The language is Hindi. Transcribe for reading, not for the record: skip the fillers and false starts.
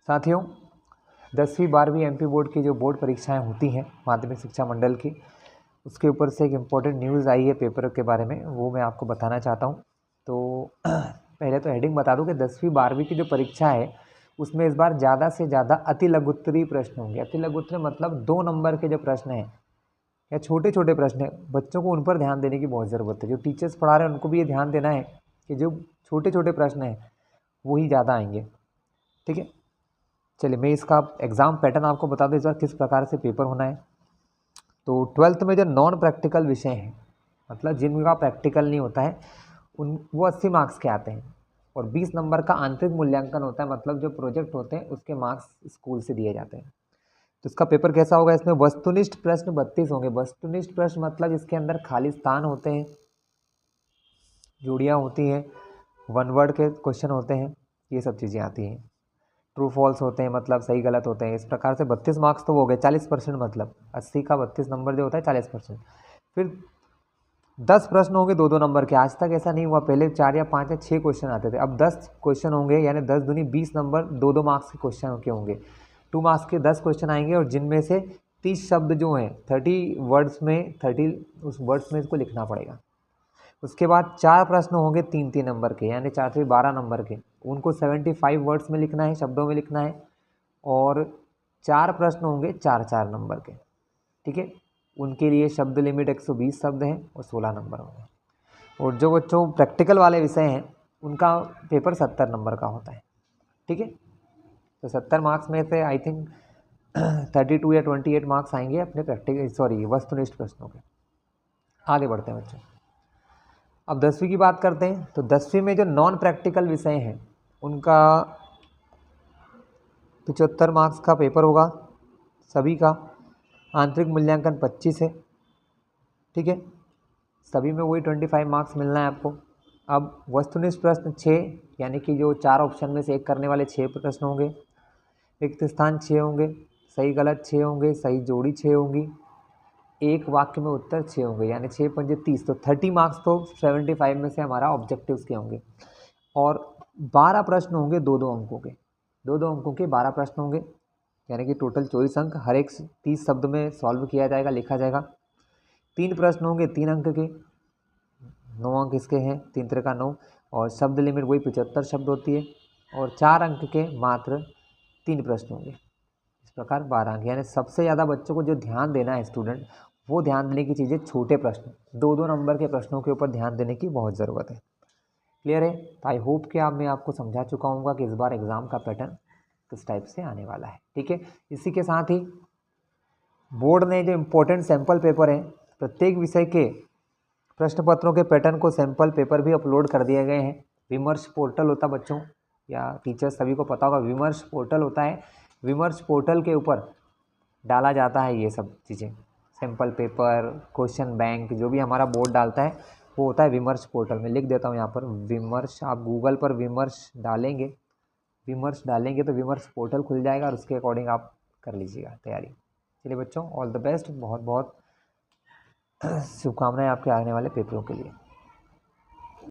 साथियों, 10वीं 12वीं MP बोर्ड की जो बोर्ड परीक्षाएं होती हैं माध्यमिक शिक्षा मंडल की, उसके ऊपर से एक इम्पोर्टेंट न्यूज़ आई है पेपर के बारे में, वो मैं आपको बताना चाहता हूँ। तो पहले तो हेडिंग बता दूँ कि 10वीं 12वीं की जो परीक्षा है उसमें इस बार ज़्यादा से ज़्यादा अति लघुत्तरीय प्रश्न होंगे। अति लघुत्तरीय मतलब 2 नंबर के जो प्रश्न हैं या छोटे छोटे प्रश्न हैं, बच्चों को उन पर ध्यान देने की बहुत ज़रूरत है। जो टीचर्स पढ़ा रहे हैं उनको भी ये ध्यान देना है कि जो छोटे छोटे प्रश्न हैं वही ज़्यादा आएंगे। ठीक है, चलिए मैं इसका एग्ज़ाम पैटर्न आपको बता दूँ इस बार किस प्रकार से पेपर होना है। तो 12th में जो नॉन प्रैक्टिकल विषय हैं, मतलब जिनका प्रैक्टिकल नहीं होता है, उन वो 80 मार्क्स के आते हैं और 20 नंबर का आंतरिक मूल्यांकन होता है, मतलब जो प्रोजेक्ट होते हैं उसके मार्क्स स्कूल से दिए जाते हैं। तो इसका पेपर कैसा होगा? इसमें वस्तुनिष्ठ प्रश्न 32 होंगे। वस्तुनिष्ठ प्रश्न मतलब इसके अंदर खाली स्थान होते हैं, जोड़ियाँ होती हैं, वन वर्ड के क्वेश्चन होते हैं, ये सब चीज़ें आती हैं। ट्रू फॉल्स होते हैं, मतलब सही गलत होते हैं। इस प्रकार से 32 मार्क्स तो वो हो गए, 40%, मतलब 80 का 32 नंबर जो होता है 40%। फिर 10 प्रश्न होंगे 2-2 नंबर के। आज तक ऐसा नहीं हुआ, पहले 4 या 5 या 6 क्वेश्चन आते थे, अब 10 क्वेश्चन होंगे, यानी 10 दूनी 20 नंबर 2-2 मार्क्स के क्वेश्चन के होंगे। 2 मार्क्स के 10 क्वेश्चन आएंगे और जिनमें से 30 शब्द जो हैं 30 वर्ड्स में 30 उस वर्ड्स में इसको लिखना पड़ेगा। उसके बाद 4 प्रश्न होंगे 3-3 नंबर के, यानी 4 से 12 नंबर के, उनको 75 वर्ड्स में लिखना है, शब्दों में लिखना है। और 4 प्रश्न होंगे 4-4 नंबर के। ठीक है, उनके लिए शब्द लिमिट 120 शब्द हैं और 16 नंबर होंगे। और जो बच्चों प्रैक्टिकल वाले विषय हैं उनका पेपर 70 नंबर का होता है। ठीक है, तो 70 मार्क्स में से आई थिंक 32 या 28 मार्क्स आएंगे अपने वस्तुनिष्ठ प्रश्नों के। आगे बढ़ते हैं बच्चों, अब 10वीं की बात करते हैं। तो 10वीं में जो नॉन प्रैक्टिकल विषय हैं उनका 75 मार्क्स का पेपर होगा सभी का। आंतरिक मूल्यांकन 25 है। ठीक है, सभी में वही 25 मार्क्स मिलना है आपको। अब वस्तुनिष्ठ प्रश्न 6, यानी कि जो 4 ऑप्शन में से एक करने वाले 6 प्रश्न होंगे। रिक्त स्थान 6 होंगे, सही गलत 6 होंगे, सही जोड़ी 6 होंगी, एक वाक्य में उत्तर 6 होंगे, यानी 6 पंजे 30। तो 30 मार्क्स तो 75 में से हमारा ऑब्जेक्टिव्स के होंगे। और 12 प्रश्न होंगे 2-2 अंकों के, 2-2 अंकों के 12 प्रश्न होंगे, यानी कि टोटल 24 अंक। हर एक 30 शब्द में सॉल्व किया जाएगा, लिखा जाएगा। 3 प्रश्न होंगे 3 अंक के, 9 अंक इसके हैं, 3 3 का 9, और शब्द लिमिट वही 75 शब्द होती है। और 4 अंक के मात्र 3 प्रश्न होंगे। इस प्रकार 12 अंक, यानी सबसे ज़्यादा बच्चों को जो ध्यान देना है स्टूडेंट, वो ध्यान देने की चीज़ें छोटे प्रश्न, 2-2 नंबर के प्रश्नों के ऊपर ध्यान देने की बहुत ज़रूरत है। क्लियर है? तो आई होप कि मैं आपको समझा चुका हूँ कि इस बार एग्ज़ाम का पैटर्न किस टाइप से आने वाला है। ठीक है, इसी के साथ ही बोर्ड ने जो इम्पोर्टेंट सैम्पल पेपर हैं, प्रत्येक विषय के प्रश्न पत्रों के पैटर्न को सैम्पल पेपर भी अपलोड कर दिए गए हैं। विमर्श पोर्टल होता बच्चों, या टीचर्स सभी को पता होगा, विमर्श पोर्टल होता है। विमर्श पोर्टल के ऊपर डाला जाता है ये सब चीज़ें, सैम्पल पेपर, क्वेश्चन बैंक, जो भी हमारा बोर्ड डालता है वो होता है विमर्श पोर्टल में। लिख देता हूँ यहाँ पर विमर्श, आप गूगल पर विमर्श डालेंगे, तो विमर्श पोर्टल खुल जाएगा और उसके अकॉर्डिंग आप कर लीजिएगा तैयारी। चलिए बच्चों, ऑल द बेस्ट, बहुत बहुत शुभकामनाएं आपके आने वाले पेपरों के लिए।